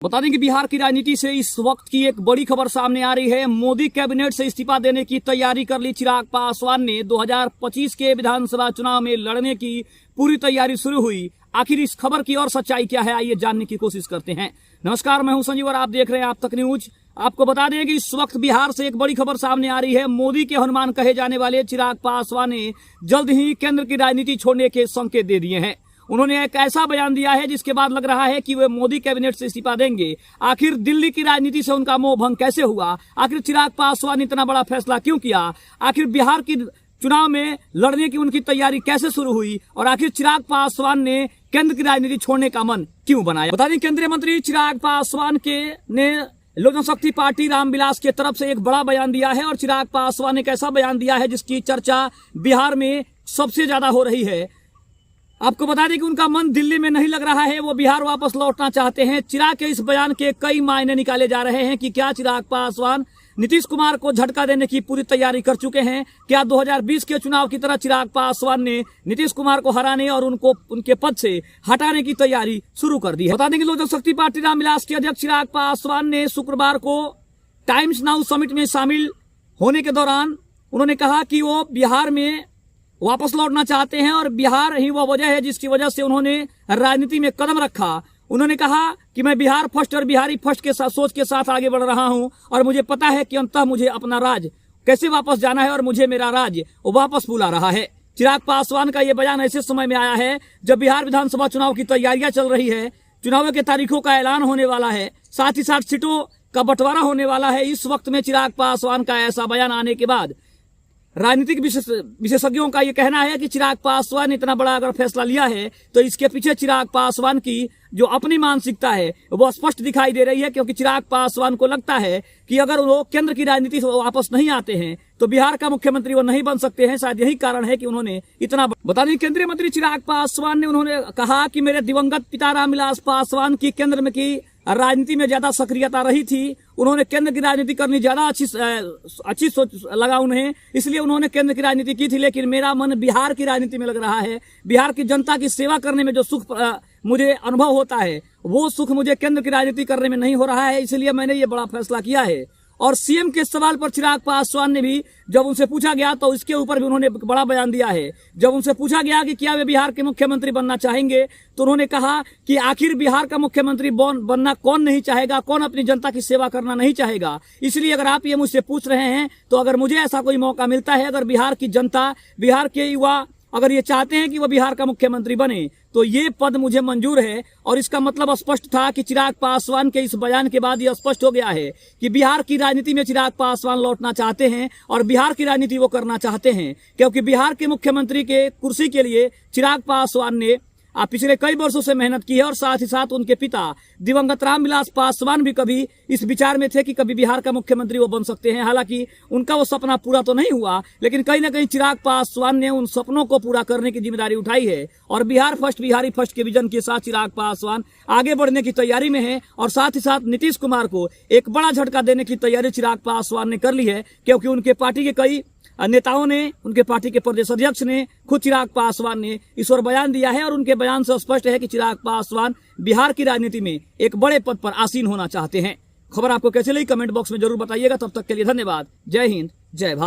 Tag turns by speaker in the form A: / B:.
A: बता दें कि बिहार की राजनीति से इस वक्त की एक बड़ी खबर सामने आ रही है। मोदी कैबिनेट से इस्तीफा देने की तैयारी कर ली चिराग पासवान ने। 2025 के विधानसभा चुनाव में लड़ने की पूरी तैयारी शुरू हुई। आखिर इस खबर की और सच्चाई क्या है, आइए जानने की कोशिश करते हैं। नमस्कार, मैं हूं संजीव और आप देख रहे हैं आप तक न्यूज। आपको बता दें कि इस वक्त बिहार से एक बड़ी खबर सामने आ रही है। मोदी के हनुमान कहे जाने वाले चिराग पासवान ने जल्द ही केंद्र की राजनीति छोड़ने के संकेत दे दिए हैं। उन्होंने एक ऐसा बयान दिया है जिसके बाद लग रहा है कि वे मोदी कैबिनेट से इस्तीफा देंगे। आखिर दिल्ली की राजनीति से उनका मोह भंग कैसे हुआ? आखिर चिराग पासवान ने इतना बड़ा फैसला क्यों किया? आखिर बिहार की चुनाव में लड़ने की उनकी तैयारी कैसे शुरू हुई? और आखिर चिराग पासवान ने केंद्र की राजनीति छोड़ने का मन क्यों बनाया? बता दें, केंद्रीय मंत्री चिराग पासवान ने लोक जनशक्ति पार्टी रामविलास के तरफ से एक बड़ा बयान दिया है। और चिराग पासवान ने एक ऐसा बयान दिया है जिसकी चर्चा बिहार में सबसे ज्यादा हो रही है। आपको बता दें कि उनका मन दिल्ली में नहीं लग रहा है, वो बिहार वापस लौटना चाहते हैं। चिराग के इस बयान के कई मायने निकाले जा रहे हैं कि क्या चिराग पासवान नीतीश कुमार को झटका देने की पूरी तैयारी कर चुके हैं? क्या 2020 के चुनाव की तरह चिराग पासवान ने नीतीश कुमार को हराने और उनको उनके पद से हटाने की तैयारी शुरू कर दी है? बता दें कि लोक जनशक्ति पार्टी रामविलास के अध्यक्ष चिराग पासवान ने शुक्रवार को टाइम्स नाउ समिट में शामिल होने के दौरान उन्होंने कहा कि वो बिहार में वापस लौटना चाहते हैं और बिहार ही वह वजह है जिसकी वजह से उन्होंने राजनीति में कदम रखा। उन्होंने कहा कि मैं बिहार फर्स्ट और बिहारी फर्स्ट के साथ सोच के साथ आगे बढ़ रहा हूं और मुझे पता है कि अंततः मुझे अपना राज कैसे वापस जाना है और मुझे मेरा राज्य वापस बुला रहा है। चिराग पासवान का यह बयान ऐसे समय में आया है जब बिहार विधानसभा चुनाव की तैयारियां चल रही है। चुनाव के तारीखों का ऐलान होने वाला है, साथ ही साथ सीटों का बंटवारा होने वाला है। इस वक्त में चिराग पासवान का ऐसा बयान आने के बाद राजनीतिक विशेषज्ञों का यह कहना है कि चिराग पासवान ने इतना बड़ा अगर फैसला लिया है तो इसके पीछे चिराग पासवान की जो अपनी मानसिकता है वो स्पष्ट दिखाई दे रही है। क्योंकि चिराग पासवान को लगता है कि अगर वो केंद्र की राजनीति से वापस नहीं आते हैं तो बिहार का मुख्यमंत्री वो नहीं बन सकते हैं। शायद यही कारण है कि उन्होंने इतना बता दें, केंद्रीय मंत्री चिराग पासवान ने उन्होंने कहा कि मेरे दिवंगत पिता रामविलास पासवान की केंद्र में की राजनीति में ज्यादा सक्रियता रही थी। उन्होंने केंद्र की राजनीति करनी ज्यादा अच्छी सोच लगा उन्हें, इसलिए उन्होंने केंद्र की राजनीति की थी। लेकिन मेरा मन बिहार की राजनीति में लग रहा है। बिहार की जनता की सेवा करने में जो सुख मुझे अनुभव होता है वो सुख मुझे केंद्र की राजनीति करने में नहीं हो रहा है, इसलिए मैंने ये बड़ा फैसला किया है। और सीएम के सवाल पर चिराग पासवान ने भी जब उनसे पूछा गया तो इसके ऊपर भी उन्होंने बड़ा बयान दिया है। जब उनसे पूछा गया कि क्या वे बिहार के मुख्यमंत्री बनना चाहेंगे तो उन्होंने कहा कि आखिर बिहार का मुख्यमंत्री बनना कौन नहीं चाहेगा, कौन अपनी जनता की सेवा करना नहीं चाहेगा। इसलिए अगर आप ये मुझसे पूछ रहे हैं तो अगर मुझे ऐसा कोई मौका मिलता है, अगर बिहार की जनता, बिहार के युवा अगर ये चाहते हैं कि वो बिहार का मुख्यमंत्री बने तो ये पद मुझे मंजूर है। और इसका मतलब स्पष्ट था कि चिराग पासवान के इस बयान के बाद ये स्पष्ट हो गया है कि बिहार की राजनीति में चिराग पासवान लौटना चाहते हैं और बिहार की राजनीति वो करना चाहते हैं। क्योंकि बिहार के मुख्यमंत्री के कुर्सी के लिए चिराग पासवान ने पिछले कई वर्षों से मेहनत की है। और साथ ही साथ उनके पिता दिवंगत रामविलास पासवान भी कभी इस विचार में थे कि कभी बिहार का मुख्यमंत्री वो बन सकते हैं। हालांकि उनका वो सपना पूरा तो नहीं हुआ, लेकिन कहीं ना कहीं चिराग पासवान ने उन सपनों को पूरा करने की जिम्मेदारी उठाई है। और बिहार फर्स्ट बिहारी फर्स्ट के विजन के साथ चिराग पासवान आगे बढ़ने की तैयारी में है। और साथ ही साथ नीतीश कुमार को एक बड़ा झटका देने की तैयारी चिराग पासवान ने कर ली है। क्योंकि उनके पार्टी के कई नेताओं ने, उनके पार्टी के प्रदेश अध्यक्ष ने, खुद चिराग पासवान ने इस ओर बयान दिया है। और उनके बयान से स्पष्ट है कि चिराग पासवान बिहार की राजनीति में एक बड़े पद पर आसीन होना चाहते हैं। खबर आपको कैसे लगी कमेंट बॉक्स में जरूर बताइएगा। तब तक के लिए धन्यवाद। जय हिंद, जय भारत।